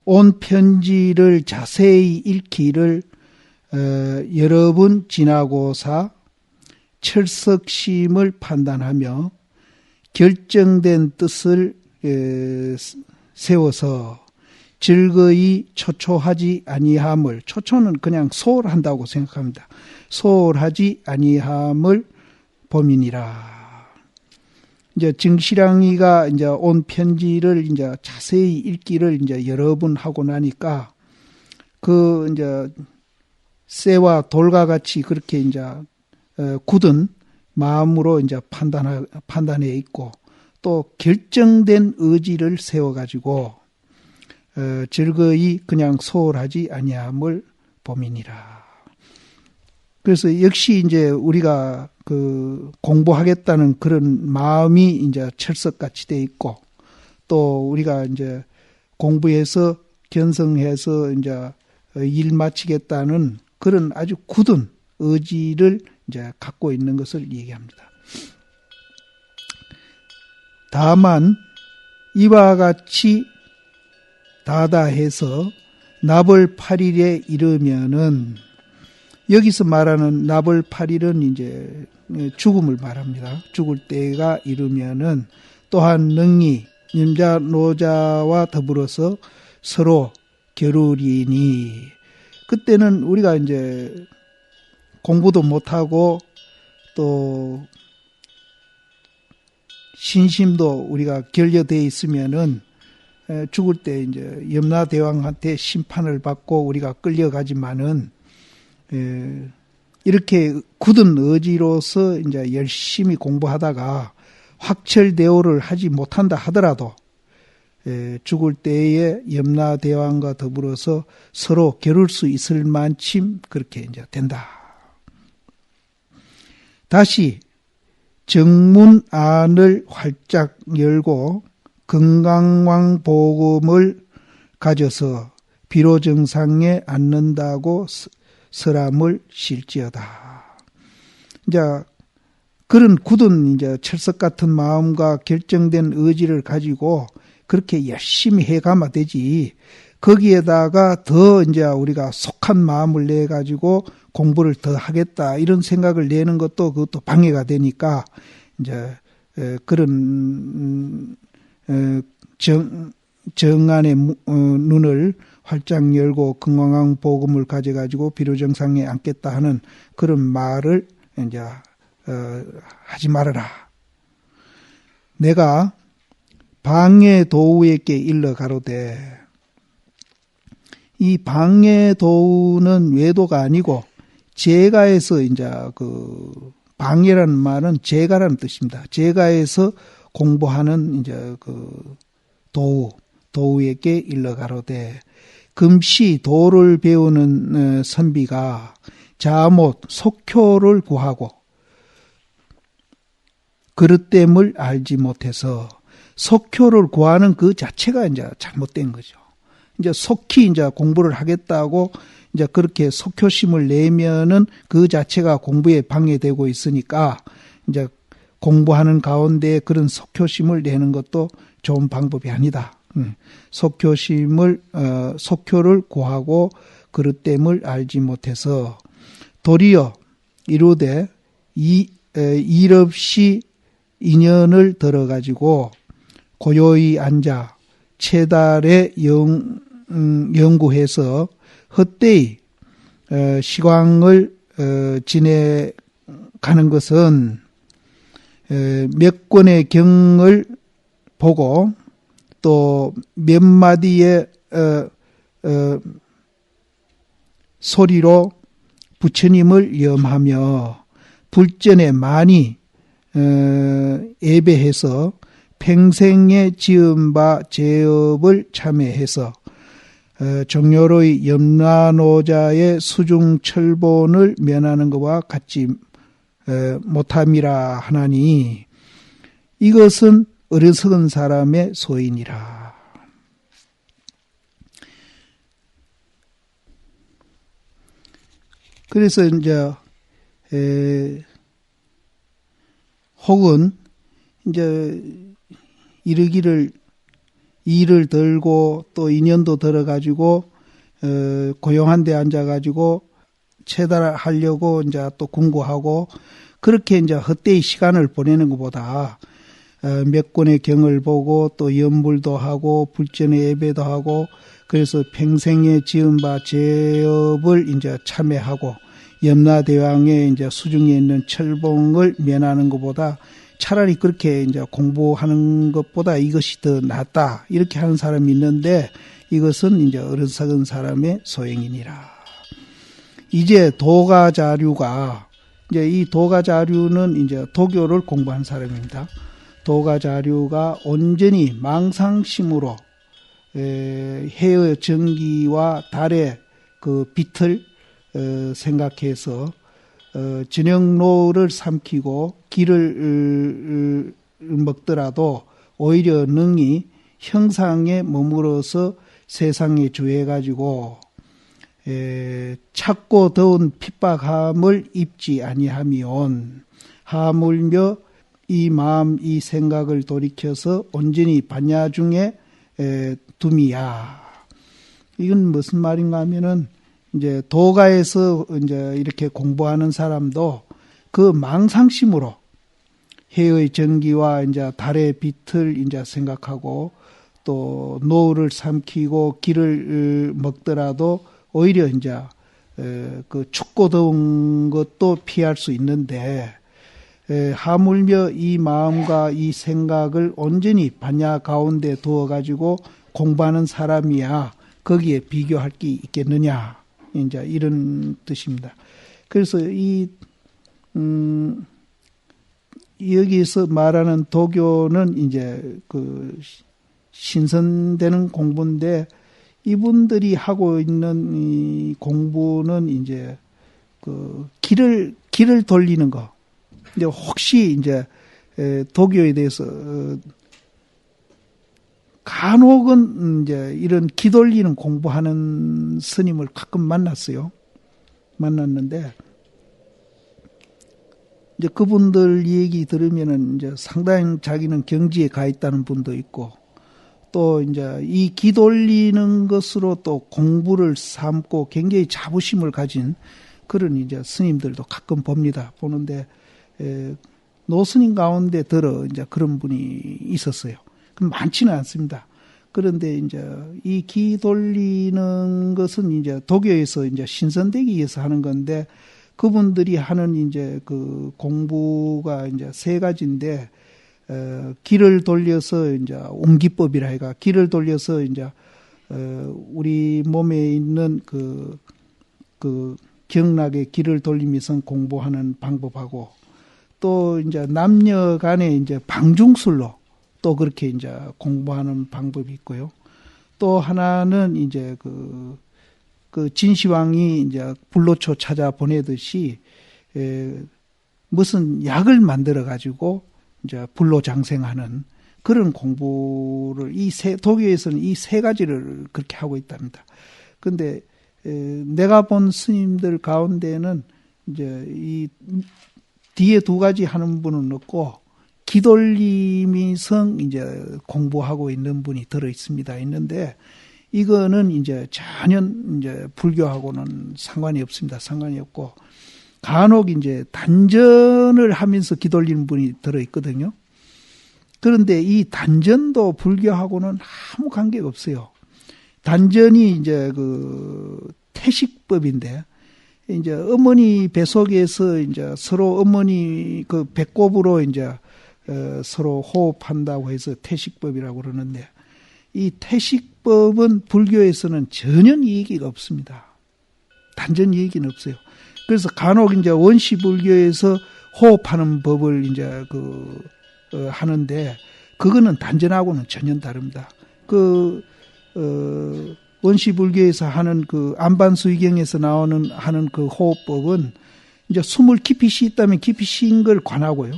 온 편지를 자세히 읽기를 여러 번 지나고사 철석심을 판단하며 결정된 뜻을 세워서 즐거이 초초하지 아니함을, 초초는 그냥 소홀한다고 생각합니다. 소홀하지 아니함을 봄이니라. 이제 정실랑이가 이제 온 편지를 이제 자세히 읽기를 이제 여러 번 하고 나니까 그 이제 쇠와 돌과 같이 그렇게 이제 굳은 마음으로 이제 판단해 있고 또 결정된 의지를 세워가지고 즐거이 그냥 소홀하지 아니함을 봄이니라. 그래서 역시 이제 우리가 그 공부하겠다는 그런 마음이 이제 철석같이 돼 있고 또 우리가 이제 공부해서 견성해서 이제 일 마치겠다는 그런 아주 굳은 의지를 이제 갖고 있는 것을 얘기합니다. 다만 이와 같이 다다해서 나벌 8일에 이르면은 여기서 말하는 나벌 8일은 이제 죽음을 말합니다. 죽을 때가 이르면은 또한 능히 임자 노자와 더불어서 서로 겨루리니 그때는 우리가 이제 공부도 못하고 또 신심도 우리가 결여되어 있으면은 죽을 때 이제 염라대왕한테 심판을 받고 우리가 끌려가지만은 이렇게 굳은 의지로서 이제 열심히 공부하다가 확철대오를 하지 못한다 하더라도 죽을 때에 염라대왕과 더불어서 서로 겨룰 수 있을 만큼 그렇게 이제 된다. 다시 정문 안을 활짝 열고 건강왕 복음을 가져서 비로정상에 앉는다고 설함을 실지어다. 이제 그런 굳은 이제 철석 같은 마음과 결정된 의지를 가지고 그렇게 열심히 해가면 되지. 거기에다가 더 이제 우리가 속한 마음을 내 가지고 공부를 더 하겠다 이런 생각을 내는 것도 그것도 방해가 되니까 이제 그런 정안의 눈을 활짝 열고 건강한 복음을 가져가지고 비로정상에 앉겠다 하는 그런 말을 이제 하지 말아라. 내가 방해 도우에게 일러 가로되 이 방해 도우는 외도가 아니고 제가에서 이제 그 방해라는 말은 제가라는 뜻입니다. 제가에서 공부하는 이제 그 도우에게 일러 가로되 금시 도를 배우는 선비가 자못 속효를 구하고 그릇됨을 알지 못해서 속효를 구하는 그 자체가 이제 잘못된 거죠. 이제 속히 이제 공부를 하겠다고 이제 그렇게 속효심을 내면은 그 자체가 공부에 방해되고 있으니까 이제 공부하는 가운데 그런 속효심을 내는 것도 좋은 방법이 아니다. 속효를 구하고 그릇됨을 알지 못해서 도리어 이루되 일 없이 인연을 들어가지고 고요히 앉아 채달에 연구해서 헛되이 시광을 지내가는 것은 몇 권의 경을 보고 또 몇 마디의 소리로 부처님을 염하며 불전에 많이 예배해서 평생에 지은 바 제업을 참회해서 정료로의 염라노자의 수중철본을 면하는 것과 같지 못함이라 하나니 이것은 어리석은 사람의 소인이라. 그래서 이제 혹은 이제 이르기를 일을 들고 또 인연도 들어가지고 고용한 데 앉아가지고 체달하려고 이제 또 궁고하고 그렇게 이제 헛되이 시간을 보내는 것보다 몇 권의 경을 보고 또 연불도 하고 불전의 예배도 하고 그래서 평생에 지은 바 제업을 이제 참회하고 염라대왕의 이제 수중에 있는 철봉을 면하는 것보다 차라리 그렇게 이제 공부하는 것보다 이것이 더 낫다 이렇게 하는 사람이 있는데 이것은 이제 어리석은 사람의 소행이니라. 이제 도가자류가 이제 이 도가자류는 이제 도교를 공부한 사람입니다. 도가자류가 온전히 망상심으로 해의 전기와 달의 그 빛을 생각해서 진영로를 삼키고 길을 먹더라도 오히려 능히 형상에 머물어서 세상에 주해가지고 찼고 더운 핍박함을 입지 아니하면 하물며 이 마음 이 생각을 돌이켜서 온전히 반야 중에 둠이야. 이건 무슨 말인가 하면은 이제 도가에서 이제 이렇게 공부하는 사람도 그 망상심으로 해의 전기와 이제 달의 빛을 이제 생각하고 또 노를 삼키고 길을 먹더라도 오히려 이제 그 춥고 더운 것도 피할 수 있는데 하물며 이 마음과 이 생각을 온전히 반야 가운데 두어 가지고 공부하는 사람이야 거기에 비교할 게 있겠느냐 이제 이런 뜻입니다. 그래서 이 여기서 말하는 도교는 이제 그 신선되는 공부인데 이분들이 하고 있는 이 공부는 이제 그 길을 돌리는 거. 이제 혹시 이제 도교에 대해서 간혹은 이제 이런 기 돌리는 공부하는 스님을 가끔 만났는데 이제 그분들 얘기 들으면은 이제 상당히 자기는 경지에 가 있다는 분도 있고 또 이제 이 기 돌리는 것으로 또 공부를 삼고 굉장히 자부심을 가진 그런 이제 스님들도 가끔 보는데 노스님 가운데 들어 이제 그런 분이 있었어요. 많지는 않습니다. 그런데 이제 이 기 돌리는 것은 이제 도교에서 이제 신선되기 위해서 하는 건데 그분들이 하는 이제 그 공부가 이제 세 가지인데 기를 돌려서 이제 옹기법이라 해가 기를 돌려서 이제 우리 몸에 있는 그 경락의 기를 돌리면서 공부하는 방법하고 또 이제 남녀 간에 이제 방중술로 또 그렇게 이제 공부하는 방법이 있고요. 또 하나는 이제 그 진시황이 이제 불로초 찾아 보내듯이 무슨 약을 만들어 가지고 이제 불로 장생하는 그런 공부를 도교에서는 이 세 가지를 그렇게 하고 있답니다. 근데 내가 본 스님들 가운데는 이제 이 뒤에 두 가지 하는 분은 없고 기돌림이성 이제 공부하고 있는 분이 들어 있는데 이거는 이제 전혀 이제 불교하고는 상관이 없습니다. 상관이 없고 간혹 이제 단전을 하면서 기돌리는 분이 들어 있거든요. 그런데 이 단전도 불교하고는 아무 관계가 없어요. 단전이 이제 그 태식법인데 이제 어머니 뱃속에서 이제 서로 어머니 그 배꼽으로 이제 서로 호흡한다고 해서 태식법이라고 그러는데 이 태식법은 불교에서는 전혀 얘기가 없습니다. 단전 얘기는 없어요. 그래서 간혹 이제 원시불교에서 호흡하는 법을 이제 하는데 그거는 단전하고는 전혀 다릅니다. 원시불교에서 하는 그 안반수의경에서 하는 그 호흡법은 이제 숨을 깊이 쉬었다면 깊이 쉰 걸 관하고요.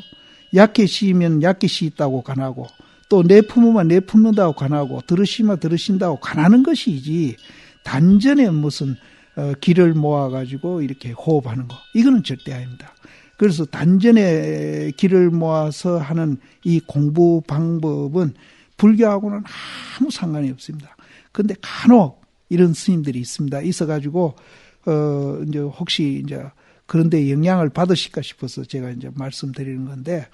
얕게 쉬면 얕게 쉬었다고 관하고 또 내품으면 내품는다고 관하고 들으시면 들으신다고 관하는 것이지 단전에 무슨 기를 모아가지고 이렇게 호흡하는 거 이거는 절대 아닙니다. 그래서 단전에 기를 모아서 하는 이 공부 방법은 불교하고는 아무 상관이 없습니다. 그런데 간혹 이런 스님들이 있습니다. 있어가지고 이제 혹시 이제 그런데 영향을 받으실까 싶어서 제가 이제 말씀드리는 건데,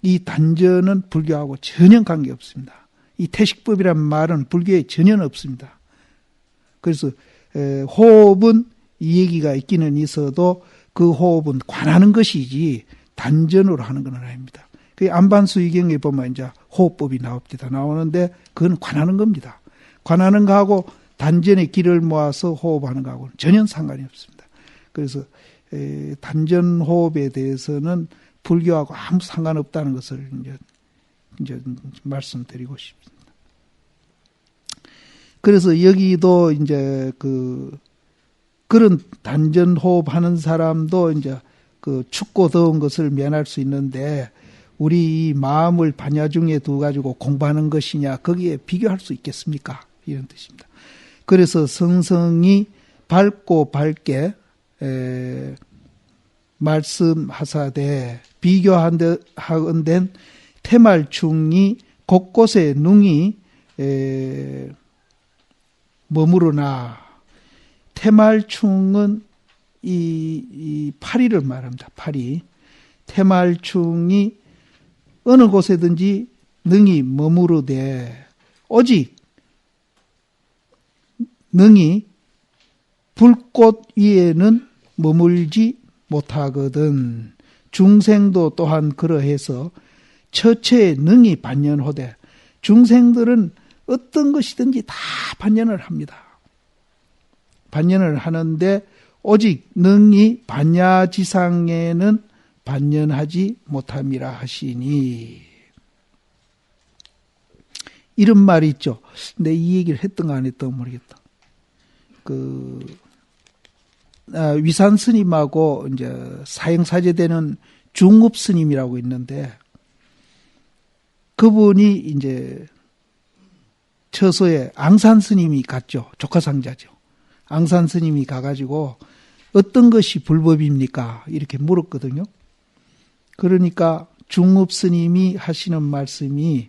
이 단전은 불교하고 전혀 관계 없습니다. 이 태식법이란 말은 불교에 전혀 없습니다. 그래서 호흡은 이 얘기가 있기는 있어도 그 호흡은 관하는 것이지 단전으로 하는 건 아닙니다. 그 안반수의경에 보면 이제 호흡법이 나오는데 그건 관하는 겁니다. 관하는 거하고 단전의 길을 모아서 호흡하는 거하고는 전혀 상관이 없습니다. 그래서 단전 호흡에 대해서는 불교하고 아무 상관없다는 것을 이제 말씀드리고 싶습니다. 그래서 여기도 이제 그런 단전 호흡하는 사람도 이제 그 춥고 더운 것을 면할 수 있는데, 우리 마음을 반야 중에 두 가지고 공부하는 것이냐, 거기에 비교할 수 있겠습니까? 이런 뜻입니다. 그래서 성성이 밝고 밝게 말씀하사되 비교하건된 태말충이 곳곳에 능이 머무르나, 태말충은 이 파리를 말합니다. 파리. 태말충이 어느 곳에든지 능히 머무르되 오직 능히 불꽃 위에는 머물지 못하거든. 중생도 또한 그러해서 처처에 능히 반연호되, 중생들은 어떤 것이든지 다 반연을 합니다. 반연을 하는데 오직 능히 반야지상에는 반연하지 못함이라 하시니, 이런 말이 있죠. 근데 이 얘기를 했던가 안 했던가 모르겠다. 위산 스님하고 이제 사형사제되는 중읍 스님이라고 있는데, 그분이 이제 처소에 앙산 스님이 갔죠. 조카상자죠. 앙산 스님이 가가지고 어떤 것이 불법입니까? 이렇게 물었거든요. 그러니까 중읍 스님이 하시는 말씀이,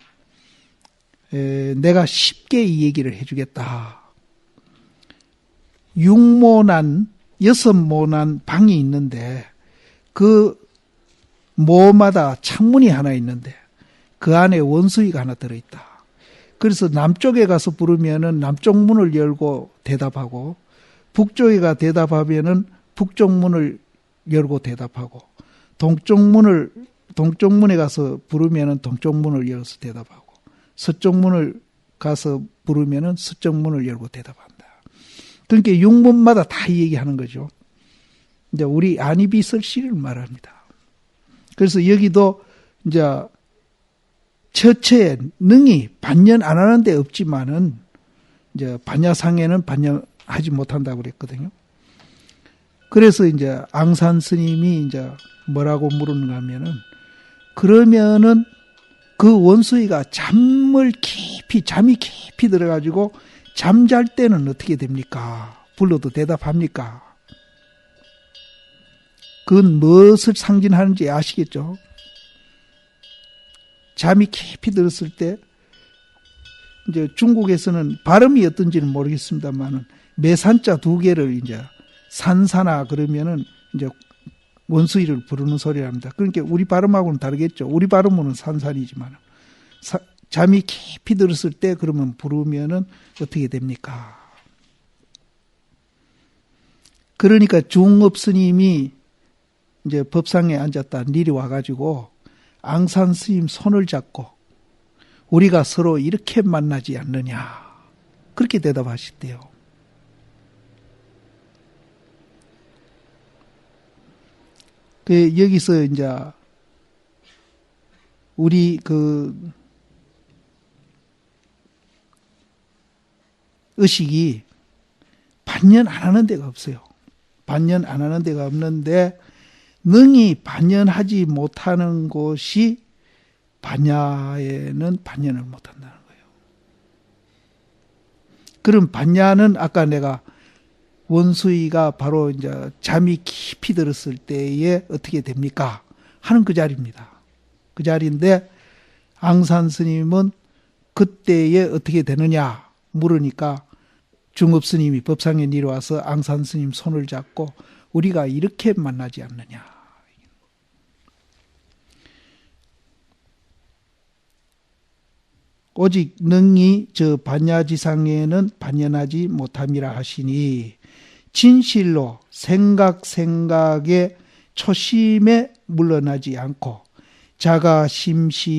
내가 쉽게 이 얘기를 해주겠다. 6모난 방이 있는데, 그 모마다 창문이 하나 있는데 그 안에 원수이가 하나 들어있다. 그래서 남쪽에 가서 부르면은 남쪽 문을 열고 대답하고, 북쪽에 대답하면은 북쪽 문을 열고 대답하고, 동쪽 문에 가서 부르면은 동쪽 문을 열어서 대답하고, 서쪽 문을 가서 부르면은 서쪽 문을 열고 대답한다. 그러니까 6문마다 다 이 얘기하는 거죠. 이제 우리 안이비설시를 말합니다. 그래서 여기도 이제 처처에 능히 반연 안 하는 데 없지만은 이제 반야상에는 반연하지 못한다고 그랬거든요. 그래서 이제 앙산 스님이 이제 뭐라고 물었는가 하면은, 그러면은 그 원수이가 잠이 깊이 들어가지고 잠잘 때는 어떻게 됩니까? 불러도 대답합니까? 그건 무엇을 상징하는지 아시겠죠? 잠이 깊이 들었을 때, 이제 중국에서는 발음이 어떤지는 모르겠습니다만은 매산자 2개를 이제 산사나 그러면은 이제 원수이를 부르는 소리랍니다. 그러니까 우리 발음하고는 다르겠죠. 우리 발음은 산산이지만 잠이 깊이 들었을 때 그러면 부르면은 어떻게 됩니까? 그러니까 중업 스님이 이제 법상에 앉았다 니리 와가지고 앙산 스님 손을 잡고, 우리가 서로 이렇게 만나지 않느냐, 그렇게 대답하셨대요. 여기서 이제 우리 의식이 반연 안 하는 데가 없어요. 반연 안 하는 데가 없는데, 능히 반연하지 못하는 곳이 반야에는 반연을 못한다는 거예요. 그럼 반야는 아까 내가 원수이가 바로 이제 잠이 깊이 들었을 때에 어떻게 됩니까? 하는 그 자리입니다. 그 자리인데 앙산 스님은 그때에 어떻게 되느냐 물으니까 중업스님이 법상에 내려와서 앙산스님 손을 잡고 우리가 이렇게 만나지 않느냐. 오직 능히 저 반야지상에는 반연하지 못함이라 하시니 진실로 생각의 초심에 물러나지 않고 자가심식이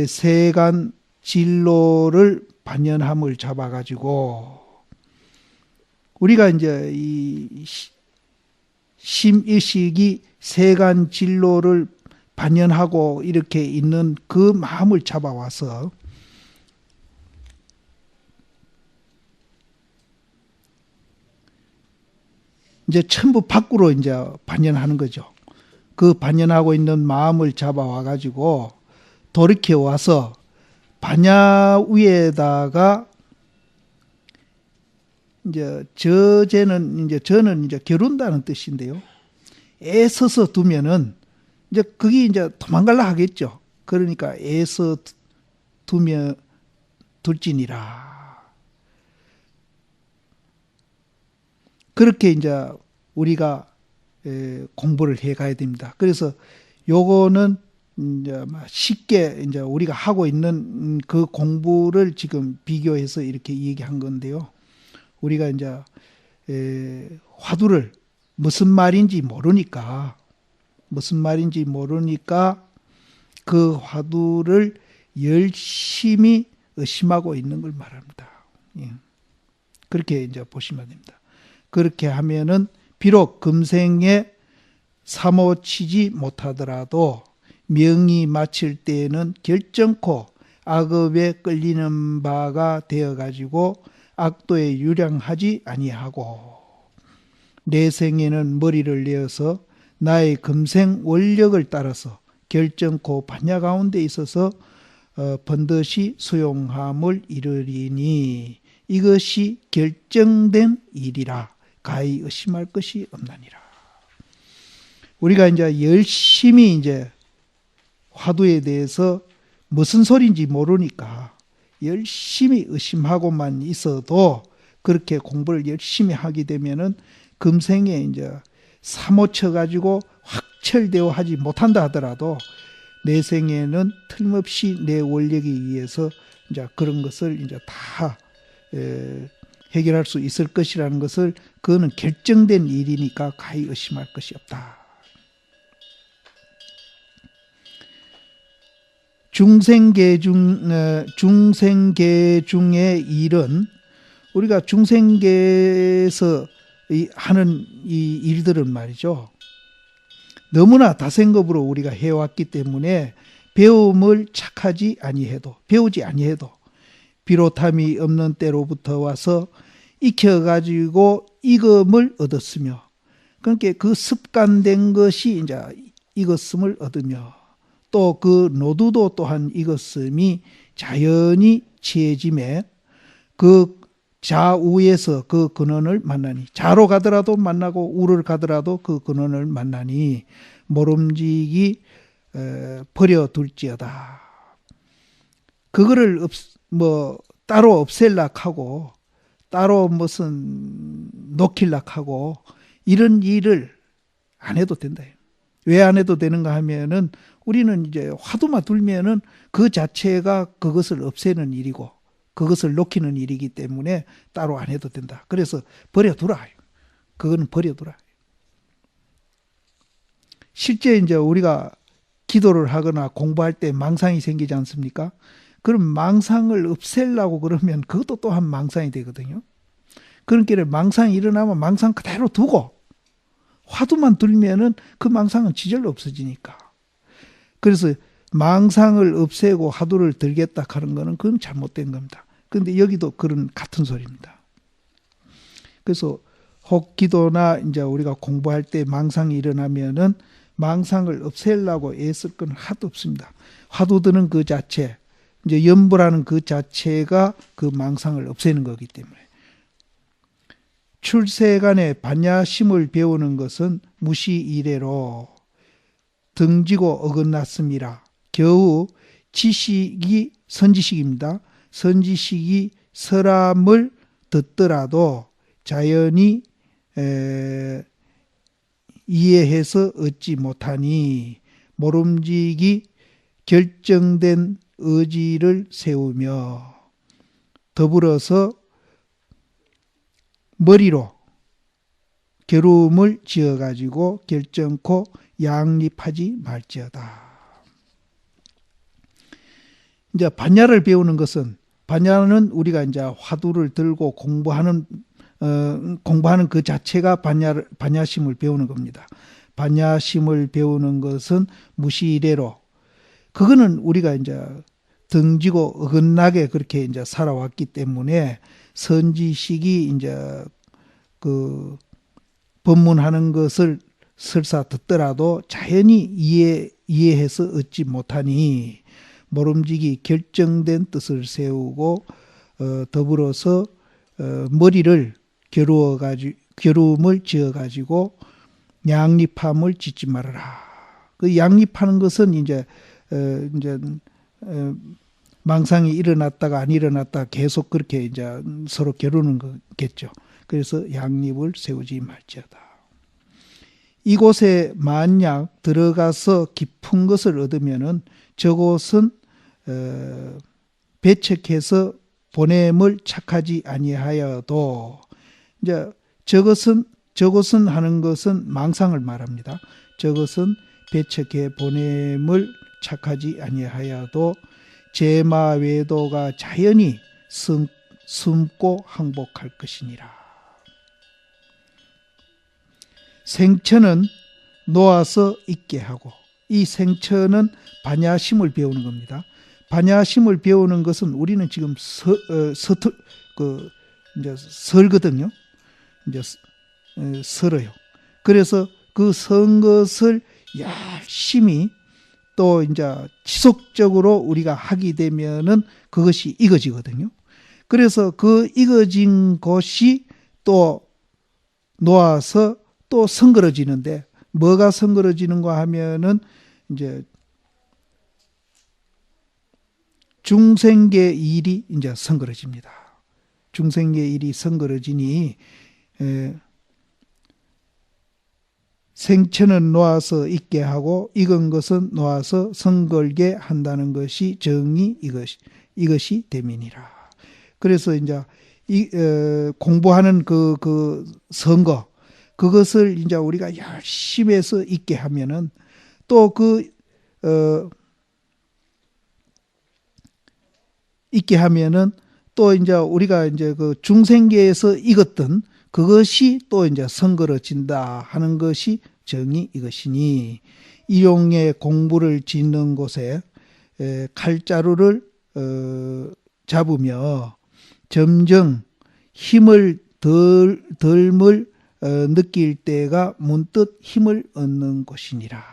세간 진로를 반연함을 잡아가지고 우리가 이제 이 심의식이 세간 진로를 반연하고 이렇게 있는 그 마음을 잡아와서 이제 전부 밖으로 이제 반연하는 거죠. 그 반연하고 있는 마음을 잡아와 가지고 돌이켜 와서 반야 위에다가 이제 저는 이제 겨룬다는 뜻인데요. 애써서 두면은 이제 그게 이제 도망갈라 하겠죠. 그러니까 애써 두면 둘지니라. 그렇게 이제 우리가 공부를 해 가야 됩니다. 그래서 요거는 이제 쉽게 이제 우리가 하고 있는 그 공부를 지금 비교해서 이렇게 얘기한 건데요. 우리가 이제 화두를 무슨 말인지 모르니까 그 화두를 열심히 의심하고 있는 걸 말합니다. 예. 그렇게 이제 보시면 됩니다. 그렇게 하면은 비록 금생에 사모치지 못하더라도 명이 마칠 때에는 결정코 악업에 끌리는 바가 되어가지고 악도에 유량하지 아니하고 내생에는 머리를 내어서 나의 금생 원력을 따라서 결정코 반야 가운데 있어서 번듯이 수용함을 이르리니 이것이 결정된 일이라 가히 의심할 것이 없나니라. 우리가 이제 열심히 이제 화두에 대해서 무슨 소리인지 모르니까 열심히 의심하고만 있어도 그렇게 공부를 열심히 하게 되면은 금생에 이제 사모쳐 가지고 확철되어 하지 못한다 하더라도 내 생에는 틀림없이 내 원력에 의해서 이제 그런 것을 이제 다 해결할 수 있을 것이라는 것을 그거는 결정된 일이니까 가히 의심할 것이 없다. 중생계 중의 일은 우리가 중생계에서 하는 이 일들은 말이죠. 너무나 다생급으로 우리가 해왔기 때문에 배움을 착하지 아니해도 배우지 아니해도 비롯함이 없는 때로부터 와서 익혀가지고 익음을 얻었으며 그러니까 그 습관된 것이 이제 익었음을 얻으며 또 그 노두도 또한 익었음이 자연히 취해짐에 그 좌우에서 그 근원을 만나니 좌로 가더라도 만나고 우를 가더라도 그 근원을 만나니 모름지기 버려둘지어다. 그거를 따로 없앨락 하고 따로 무슨 놓길락 하고 이런 일을 안 해도 된다. 왜 안 해도 되는가 하면은 우리는 이제 화두만 들면은 그 자체가 그것을 없애는 일이고 그것을 놓기는 일이기 때문에 따로 안 해도 된다. 그래서 버려두라. 그거는 버려두라. 실제 이제 우리가 기도를 하거나 공부할 때 망상이 생기지 않습니까? 그럼 망상을 없애려고 그러면 그것도 또한 망상이 되거든요. 그러니까 망상이 일어나면 망상 그대로 두고 화두만 들면은 그 망상은 지절로 없어지니까. 그래서 망상을 없애고 화두를 들겠다 하는 거는 그건 잘못된 겁니다. 그런데 여기도 그런 같은 소리입니다. 그래서 혹 기도나 이제 우리가 공부할 때 망상이 일어나면은 망상을 없애려고 애쓸 건 하나도 없습니다. 화두 드는 그 자체, 이제 염불하는 그 자체가 그 망상을 없애는 거기 때문에. 출세간에 반야심을 배우는 것은 무시 이래로 등지고 어긋났음이라 겨우 선지식입니다. 선지식이 사람을 듣더라도 자연히 이해해서 얻지 못하니 모름지기 결정된 의지를 세우며 더불어서 머리로 겨루음을 지어가지고 결정코 양립하지 말지어다. 이제 반야를 배우는 것은, 반야는 우리가 이제 화두를 들고 공부하는 그 자체가 반야심을 배우는 겁니다. 반야심을 배우는 것은 무시이래로, 그거는 우리가 이제 등지고 어긋나게 그렇게 이제 살아왔기 때문에 선지식이 이제 그 법문하는 것을 설사 듣더라도 자연히 이해해서 얻지 못하니 모름지기 결정된 뜻을 세우고 더불어서 머리를 겨루음을 지어가지고 양립함을 짓지 말아라. 그 양립하는 것은 이제 망상이 일어났다가 안 일어났다가 계속 그렇게 이제 서로 겨루는 거겠죠. 그래서 양립을 세우지 말지어다. 이곳에 만약 들어가서 깊은 것을 얻으면은 저곳은 배척해서 보냄을 착하지 아니하여도, 이제 저것은 하는 것은 망상을 말합니다. 저것은 배척해 보냄을 착하지 아니하여도 제마외도가 자연히 숨고 항복할 것이니라. 생처는 놓아서 있게 하고, 이 생처는 반야심을 배우는 겁니다. 반야심을 배우는 것은 우리는 지금 이제 설거든요. 이제 설어요. 그래서 그 선 것을 열심히 또 이제 지속적으로 우리가 하게 되면은 그것이 익어지거든요. 그래서 그 익어진 것이 또 놓아서 또 성그러지는데, 뭐가 성그러지는가 하면은 이제 중생계 일이 이제 성그러집니다. 중생계 일이 성그러지니 생처는 놓아서 있게 하고 익은 것은 놓아서 성걸게 한다는 것이 정의 이것이 대민이라. 그래서 이제 공부하는 그 선거, 그것을 이제 우리가 열심히 해서 있게 하면은 또 있게 하면은 또 이제 우리가 이제 그 중생계에서 익었던 그것이 또 이제 성거러진다 하는 것이 정의 이것이니, 일용의 공부를 짓는 곳에 칼자루를 잡으며 점점 힘을 덜을 느낄 때가 문득 힘을 얻는 것이니라.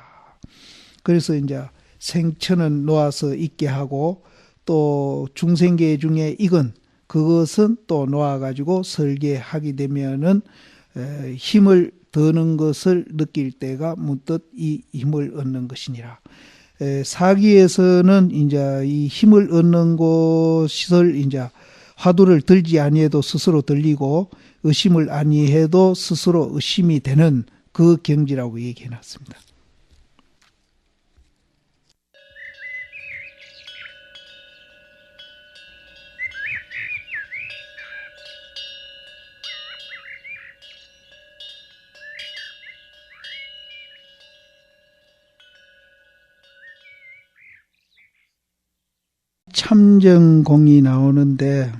그래서 이제 생처는 놓아서 있게 하고, 또 중생계 중에 익은 그것은 또 놓아가지고 설계하게 되면은 힘을 드는 것을 느낄 때가 문득 이 힘을 얻는 것이니라. 사기에서는 이제 이 힘을 얻는 것을 이제 화두를 들지 아니해도 스스로 들리고 의심을 아니해도 스스로 의심이 되는 그 경지라고 얘기해 놨습니다. 참정공이 나오는데,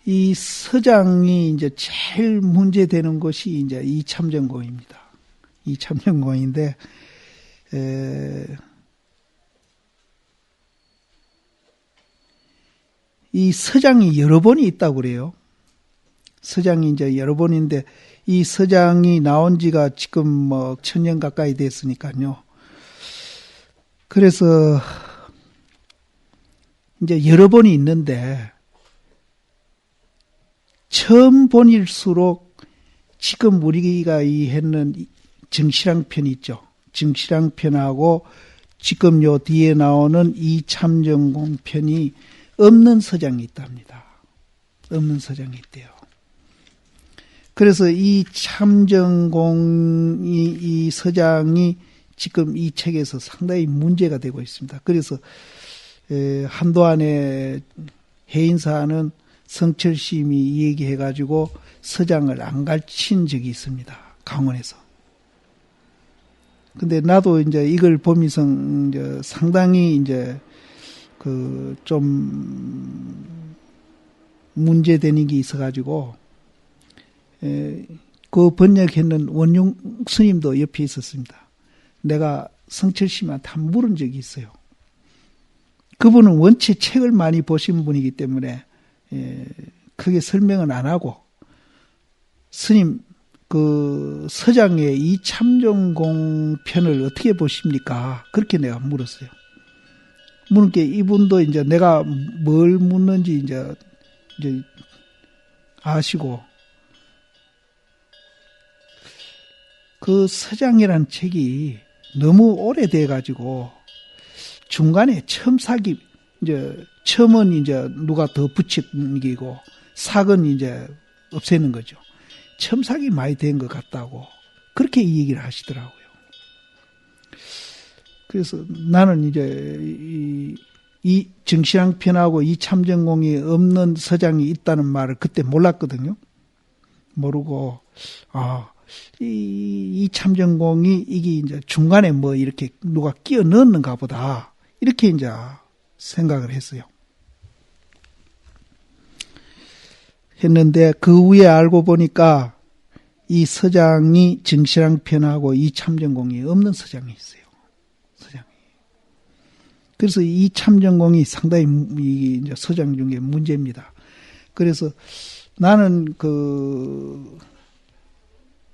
이 서장이 이제 제일 문제되는 것이 이제 이 참정공입니다. 이 참정공인데, 이 서장이 여러 번이 있다고 그래요. 서장이 이제 여러 번인데, 이 서장이 나온 지가 지금 뭐 1000년 가까이 됐으니까요. 그래서 이제 여러 번이 있는데, 처음 본일수록 지금 우리가 이 했는 정실왕편 있죠. 정실왕편하고 지금 요 뒤에 나오는 이참전공 편이 없는 서장이 있답니다. 없는 서장이 있대요. 그래서 이 참전공이 이 서장이 지금 이 책에서 상당히 문제가 되고 있습니다. 그래서 한동안에 해인사는 성철심이 얘기해가지고 서장을 안 가르친 적이 있습니다. 강원에서. 근데 나도 이제 이걸 보면서 이제 상당히 이제 좀 문제되는 게 있어가지고 그 번역했는 원용 스님도 옆에 있었습니다. 내가 성철심한테 한 물은 적이 있어요. 그분은 원체 책을 많이 보신 분이기 때문에 크게 설명은 안 하고 스님 그 서장의 이 참전공 편을 어떻게 보십니까? 그렇게 내가 물었어요. 물으니까 이분도 이제 내가 뭘 묻는지 이제 아시고 그 서장이라는 책이 너무 오래돼 가지고 중간에 첨삭이 이제 첨은 이제 누가 더 붙이기고 삭은 이제 없애는 거죠. 첨삭이 많이 된 것 같다고 그렇게 이 얘기를 하시더라고요. 그래서 나는 이제 이 정신왕 편하고 이 참전공이 없는 서장이 있다는 말을 그때 몰랐거든요. 모르고 이 참전공이 이게 이제 중간에 뭐 이렇게 누가 끼워 넣었는가 보다 이렇게 이제 생각을 했어요. 했는데 그 후에 알고 보니까 이 서장이 정신왕 편하고 이 참전공이 없는 서장이 있어요. 서장이. 그래서 이 참전공이 상당히 이제 서장 중에 문제입니다. 그래서 나는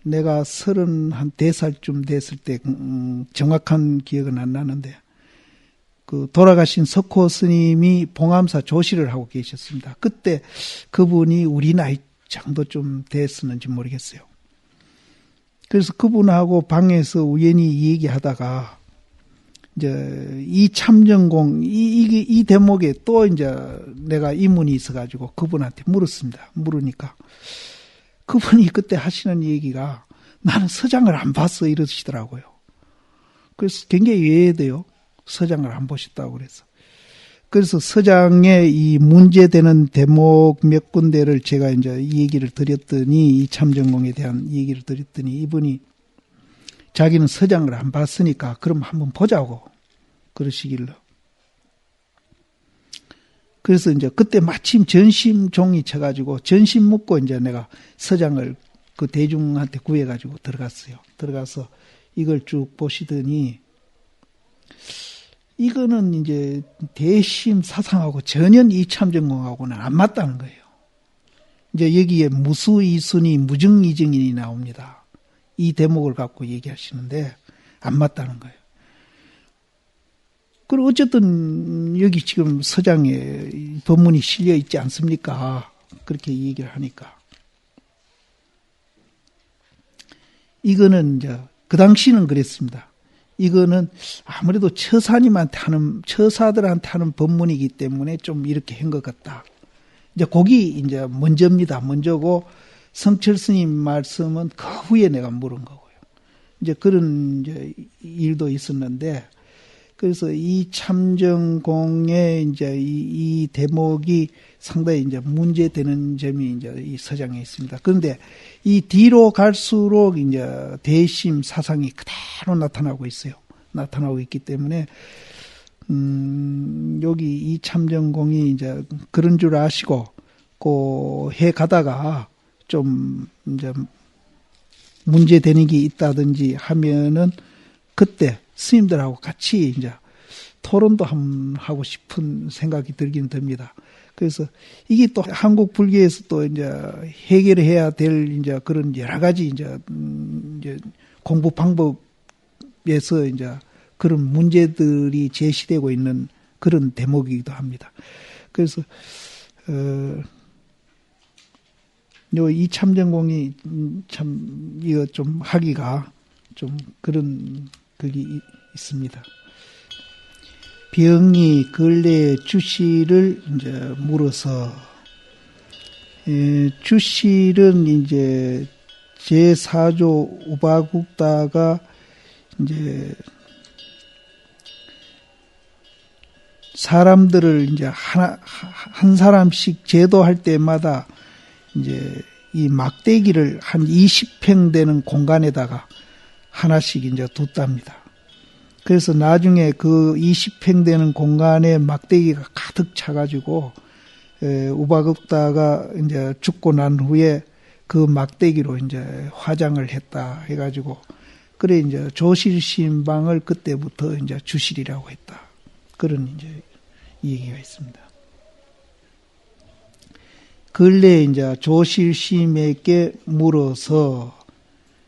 내가 34살쯤 됐을 때 정확한 기억은 안 나는데 돌아가신 석호 스님이 봉암사 조시를 하고 계셨습니다. 그때 그분이 우리 나이 정도쯤 됐었는지 모르겠어요. 그래서 그분하고 방에서 우연히 얘기하다가 이제 이 참전공 이 대목에 또 이제 내가 이문이 있어가지고 그분한테 물었습니다. 물으니까 그분이 그때 하시는 얘기가 나는 서장을 안 봤어 이러시더라고요. 그래서 굉장히 이해돼요. 서장을 안 보셨다고 그래서 서장의 이 문제되는 대목 몇 군데를 제가 이제 이 얘기를 드렸더니 이 참전공에 대한 얘기를 드렸더니 이분이 자기는 서장을 안 봤으니까 그럼 한번 보자고 그러시길래 그래서 이제 그때 마침 전심 종이 쳐가지고 전심 묻고 이제 내가 서장을 그 대중한테 구해가지고 들어갔어요. 들어가서 이걸 쭉 보시더니 이거는 이제 대심 사상하고 전혀 이 참전공하고는 안 맞다는 거예요. 이제 여기에 무수이순이 무증이증인이 나옵니다. 이 대목을 갖고 얘기하시는데 안 맞다는 거예요. 그리고 어쨌든 여기 지금 서장에 법문이 실려 있지 않습니까? 그렇게 얘기를 하니까. 이거는 이제 그 당시는 그랬습니다. 이거는 아무래도 처사들한테 하는 법문이기 때문에 좀 이렇게 한 것 같다. 이제 거기 이제 먼저입니다. 먼저고 성철 스님 말씀은 그 후에 내가 물은 거고요. 이제 그런 이제 일도 있었는데 그래서 이 참전공의 이제 이 대목이 상당히 이제 문제되는 점이 이제 이 서장에 있습니다. 그런데 이 뒤로 갈수록 이제 대심 사상이 그대로 나타나고 있어요. 나타나고 있기 때문에 여기 이 참전공이 이제 그런 줄 아시고 해 가다가 좀 이제 문제되는 게 있다든지 하면은 그때 스님들하고 같이 이제 토론도 한번 하고 싶은 생각이 들긴 듭니다. 그래서 이게 또 한국 불교에서 또 이제 해결해야 될 이제 그런 여러 가지 이제 공부 방법에서 이제 그런 문제들이 제시되고 있는 그런 대목이기도 합니다. 그래서 이 참전공이 참 이거 좀 하기가 좀 그런 그게 있습니다. 병이 근래에 주씨를 이제 물어서, 주씨는 이제 제4조 우바국다가 이제 사람들을 이제 한 사람씩 제도할 때마다 이제 이 막대기를 한 20평 되는 공간에다가 하나씩 이제 뒀답니다. 그래서 나중에 그 20평 되는 공간에 막대기가 가득 차가지고 우바국다가 이제 죽고 난 후에 그 막대기로 이제 화장을 했다 해가지고 그래 이제 조실신방을 그때부터 이제 주실이라고 했다. 그런 이제 얘기가 있습니다. 근래 이제 조실심에게 물어서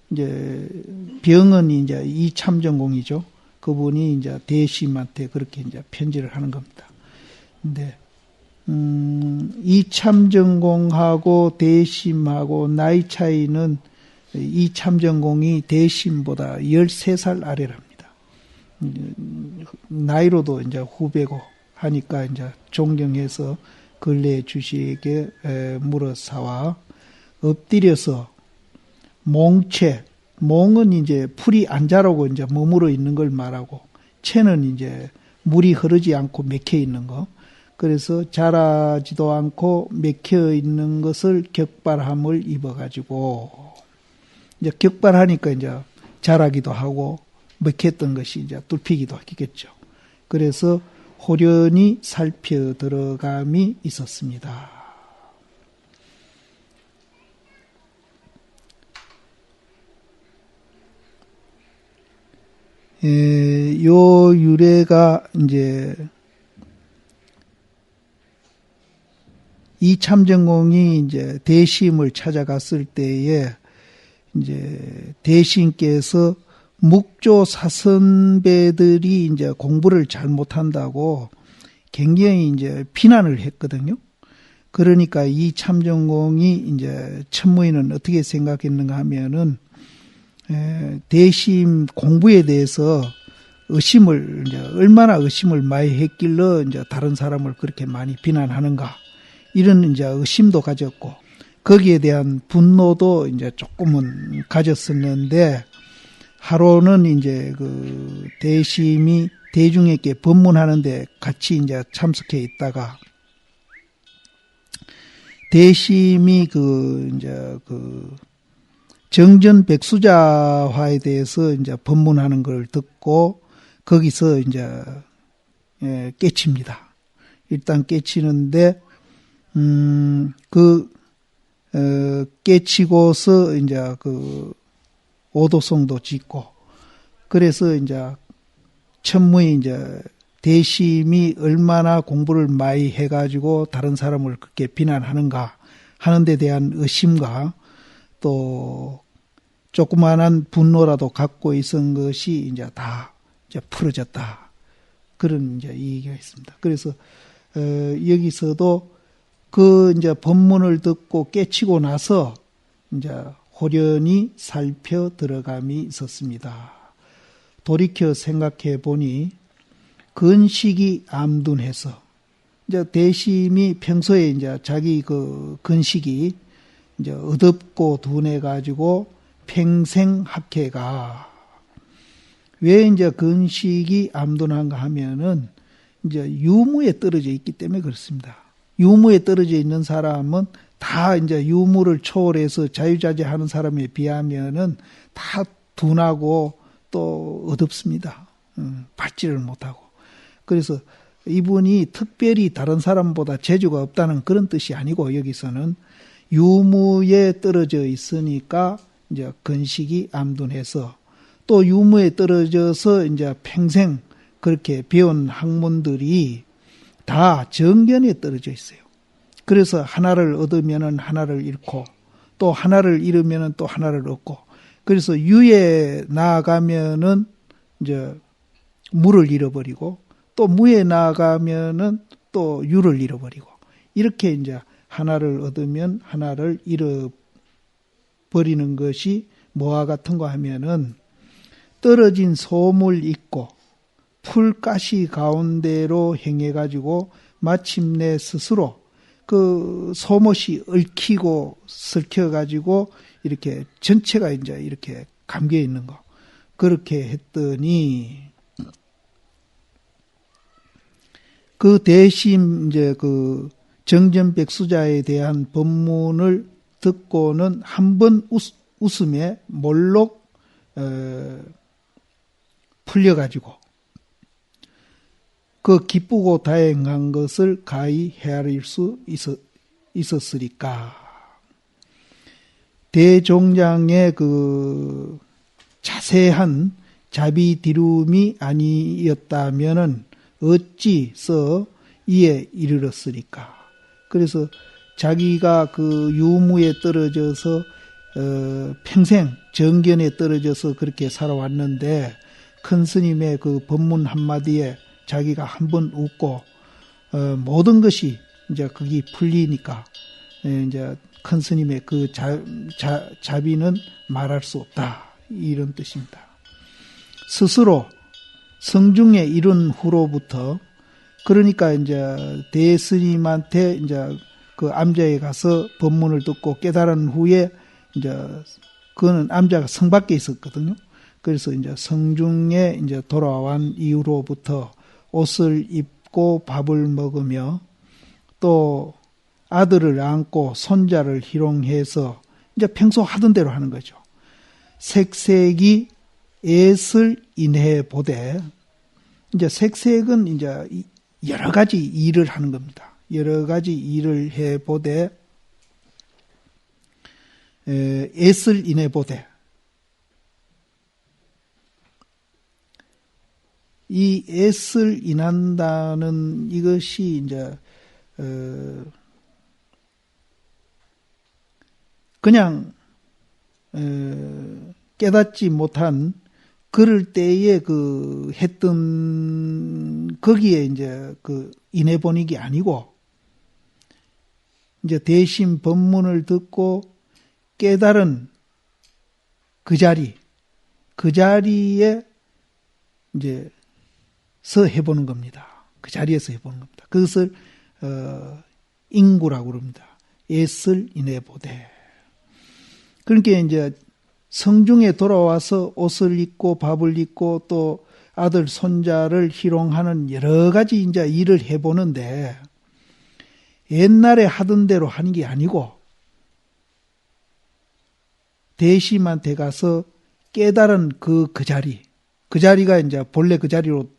이제 병은 이제 이참전공이죠. 그분이 이제 대심한테 그렇게 이제 편지를 하는 겁니다. 근데 이참전공하고 대심하고 나이 차이는 이참전공이 대심보다 13살 아래랍니다. 나이로도 이제 후배고 하니까 이제 존경해서 근래 주시에게 물어사와 엎드려서 몽채, 몽은 이제 풀이 안 자라고 이제 머물러 있는 걸 말하고, 채는 이제 물이 흐르지 않고 맥혀 있는 거. 그래서 자라지도 않고 맥혀 있는 것을 격발함을 입어가지고, 이제 격발하니까 이제 자라기도 하고, 맥혔던 것이 이제 뚫히기도 하겠죠. 그래서 호련히 살펴 들어감이 있었습니다. 요 유래가 이제 이참전공이 이제 대심을 찾아갔을 때에 이제 대심께서 묵조 사선배들이 이제 공부를 잘못한다고 굉장히 이제 비난을 했거든요. 그러니까 이참전공이 이제 천무인은 어떻게 생각했는가 하면은 대심 공부에 대해서 의심을 이제 얼마나 의심을 많이 했길래 이제 다른 사람을 그렇게 많이 비난하는가 이런 이제 의심도 가졌고 거기에 대한 분노도 이제 조금은 가졌었는데 하루는 이제 그 대심이 대중에게 법문하는데 같이 이제 참석해 있다가 대심이 이제 정전 백수자화에 대해서 이제 법문하는 걸 듣고 거기서 이제 깨칩니다. 일단 깨치는데 깨치고서 이제 오도성도 짓고 그래서 이제 천무의 이제 대심이 얼마나 공부를 많이 해가지고 다른 사람을 그렇게 비난하는가 하는 데 대한 의심과 또 조그마한 분노라도 갖고 있은 것이 이제 다 이제 풀어졌다. 그런 이제 얘기가 있습니다. 그래서 여기서도 이제 법문을 듣고 깨치고 나서 이제 호련히 살펴 들어감이 있었습니다. 돌이켜 생각해 보니 근식이 암둔해서 이제 대심이 평소에 이제 자기 근식이 이제 어둡고 둔해 가지고 평생 학회가 왜 이제 근식이 암둔한가 하면은 이제 유무에 떨어져 있기 때문에 그렇습니다. 유무에 떨어져 있는 사람은 다 이제 유무를 초월해서 자유자재하는 사람에 비하면은 다 둔하고 또 어둡습니다. 받지를 못하고. 그래서 이분이 특별히 다른 사람보다 재주가 없다는 그런 뜻이 아니고 여기서는 유무에 떨어져 있으니까 이제 근식이 암둔해서 또 유무에 떨어져서 이제 평생 그렇게 배운 학문들이 다 정견에 떨어져 있어요. 그래서 하나를 얻으면은 하나를 잃고 또 하나를 잃으면은 또 하나를 얻고 그래서 유에 나아가면은 이제 무를 잃어버리고 또 무에 나아가면은 또 유를 잃어버리고 이렇게 이제 하나를 얻으면 하나를 잃어버리는 것이 뭐와 같은가 하면은 떨어진 소물 있고 풀가시 가운데로 행해가지고 마침내 스스로 그 소못이 얽히고 설켜가지고 이렇게 전체가 이제 이렇게 감겨 있는 거. 그렇게 했더니 그 대신 이제 그 정전백수자에 대한 법문을 듣고는 한 번 웃음에 몰록 풀려가지고 그 기쁘고 다행한 것을 가히 헤아릴 수 있었으리까. 대종장의 그 자세한 자비디룸이 아니었다면은 어찌서 이에 이르렀으리까. 그래서 자기가 그 유무에 떨어져서 평생 정견에 떨어져서 그렇게 살아왔는데 큰 스님의 그 법문 한마디에 자기가 한번 웃고 모든 것이 이제 그게 풀리니까 이제 큰 스님의 그 자비는 말할 수 없다 이런 뜻입니다. 스스로 성중에 이른 후로부터 그러니까 이제 대스님한테 이제 그 암자에 가서 법문을 듣고 깨달은 후에 이제 그는 암자가 성 밖에 있었거든요. 그래서 이제 성중에 이제 돌아온 이후로부터 옷을 입고 밥을 먹으며 또 아들을 안고 손자를 희롱해서 이제 평소 하던 대로 하는 거죠. 색색이 애를 인해 보되 이제 색색은 이제 여러 가지 일을 하는 겁니다. 여러 가지 일을 해 보되 애를 인해 보되 이 애를 인한다는 이것이 이제 그냥 깨닫지 못한 그럴 때에 그 했던 거기에 이제 그 인해본익이 아니고 이제 대신 법문을 듣고 깨달은 그 자리에 이제 서 해보는 겁니다. 그 자리에서 해보는 겁니다. 그것을 인구라고 그럽니다. 애를 인해보되. 그러니까 이제 성중에 돌아와서 옷을 입고 밥을 입고 또 아들 손자를 희롱하는 여러 가지 이제 일을 해보는데 옛날에 하던 대로 하는 게 아니고 대심한테 가서 깨달은 그 자리가 이제 본래 그 자리로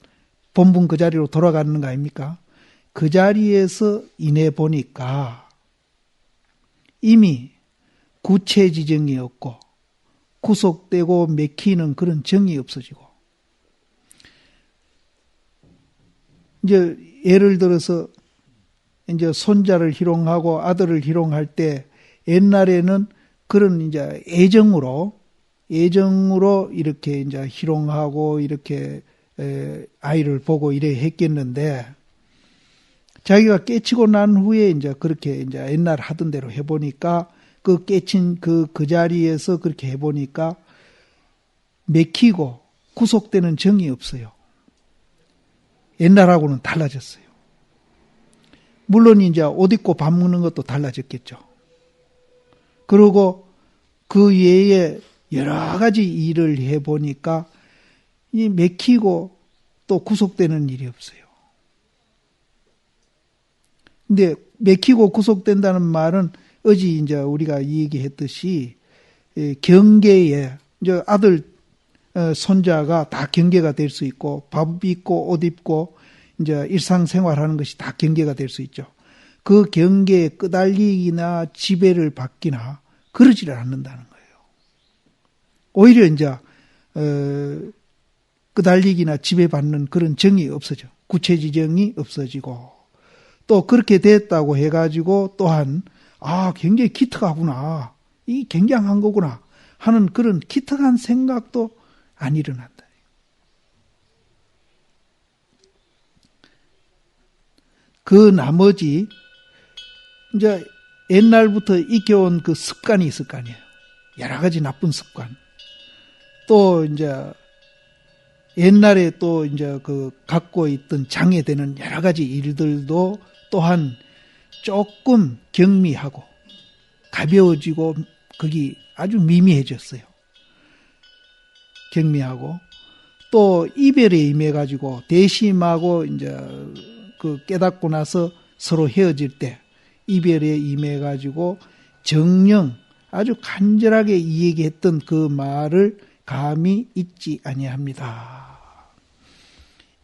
본분 그 자리로 돌아가는 거 아닙니까? 그 자리에서 인해 보니까 이미 구체지정이 없고 구속되고 맥히는 그런 정이 없어지고 이제 예를 들어서 이제 손자를 희롱하고 아들을 희롱할 때 옛날에는 그런 이제 애정으로 이렇게 이제 희롱하고 이렇게 아이를 보고 이래 했겠는데 자기가 깨치고 난 후에 이제 그렇게 이제 옛날 하던 대로 해보니까 그 깨친 그 자리에서 그렇게 해보니까 맥히고 구속되는 정이 없어요. 옛날하고는 달라졌어요. 물론 이제 옷 입고 밥 먹는 것도 달라졌겠죠. 그리고 그 외에 여러 가지 일을 해보니까 이 맥히고 또 구속되는 일이 없어요. 근데 맥히고 구속된다는 말은 어제 이제 우리가 얘기했듯이 경계에 이제 아들 손자가 다 경계가 될 수 있고 밥 입고 옷 입고 이제 일상생활하는 것이 다 경계가 될 수 있죠. 그 경계에 끄달리기나 지배를 받기나 그러지를 않는다는 거예요. 오히려 이제 끄달리기나 지배받는 그런 정이 없어져. 구체지정이 없어지고 또 그렇게 됐다고 해가지고 또한 굉장히 기특하구나. 이 굉장한 거구나 하는 그런 기특한 생각도 안 일어난다. 그 나머지 이제 옛날부터 익혀온 그 습관이 있을 거 아니에요. 여러 가지 나쁜 습관. 또 이제 옛날에 또 이제 갖고 있던 장애되는 여러 가지 일들도 또한 조금 경미하고 가벼워지고 거기 아주 미미해졌어요. 경미하고 또 이별에 임해 가지고 대심하고 이제 깨닫고 나서 서로 헤어질 때 이별에 임해 가지고 정녕 아주 간절하게 이 얘기했던 그 말을 감히 잊지 아니합니다.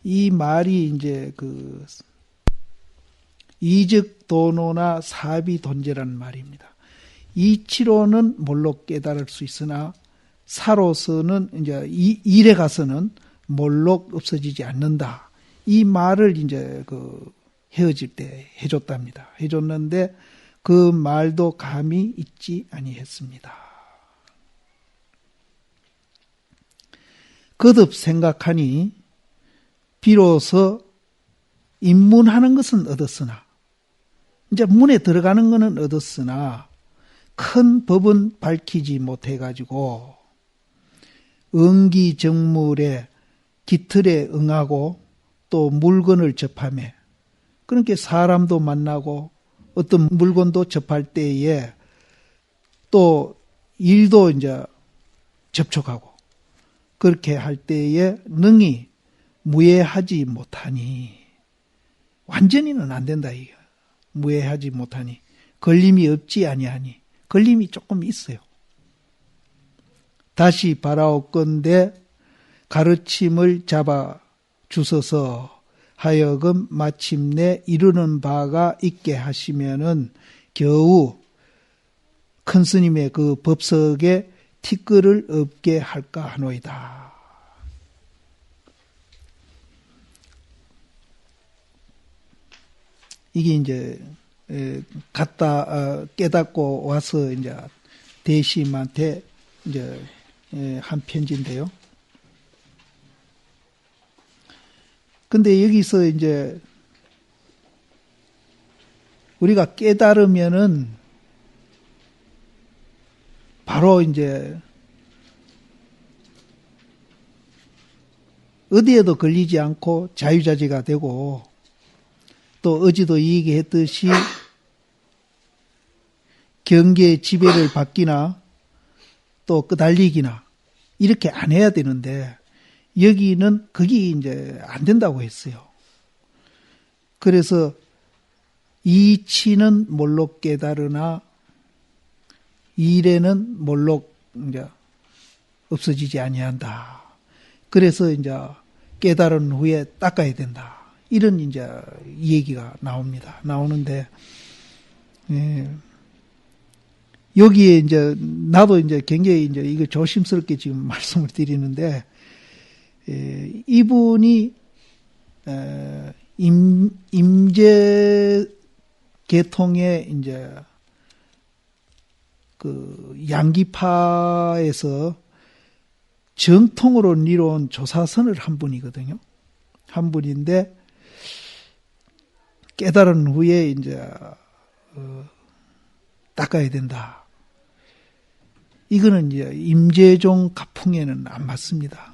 이 말이 이제 이적도노나 사비돈제라는 말입니다. 이치로는 몰로 깨달을 수 있으나 사로서는 이제 일에 가서는 몰로 없어지지 않는다. 이 말을 이제 헤어질 때 해줬답니다. 해줬는데 그 말도 감히 잊지 아니했습니다. 거듭 생각하니 비로소 입문하는 것은 얻었으나 이제 문에 들어가는 것은 얻었으나 큰 법은 밝히지 못해가지고 응기정물에 기틀에 응하고 또 물건을 접하며 그러니까 사람도 만나고 어떤 물건도 접할 때에 또 일도 이제 접촉하고 그렇게 할 때에 능히 무해하지 못하니 완전히는 안 된다 이거. 무해하지 못하니 걸림이 없지 아니하니 걸림이 조금 있어요. 다시 바라옵건대 가르침을 잡아 주소서 하여금 마침내 이루는 바가 있게 하시면은 겨우 큰 스님의 그 법석에 티끌을 없게 할까 하노이다. 이게 이제 갔다 깨닫고 와서 이제 대심한테 이제 한 편지인데요. 근데 여기서 이제 우리가 깨달으면은 바로 이제 어디에도 걸리지 않고 자유자재가 되고 또 어제도 얘기했듯이 경계의 지배를 받기나 또 끄달리기나 이렇게 안 해야 되는데 여기는 그게 이제 안 된다고 했어요. 그래서 이치는 몰록 깨달으나 일에는 몰록 이제 없어지지 아니한다. 그래서 이제 깨달은 후에 닦아야 된다. 이런 이제 얘기가 나옵니다. 나오는데 여기에 이제 나도 이제 굉장히 이제 이거 조심스럽게 지금 말씀을 드리는데 이분이 임재 계통의 이제 그 양기파에서 정통으로 이뤄온 조사선을 한 분이거든요. 한 분인데 깨달은 후에 이제 닦아야 된다. 이거는 이제 임재종 가풍에는 안 맞습니다.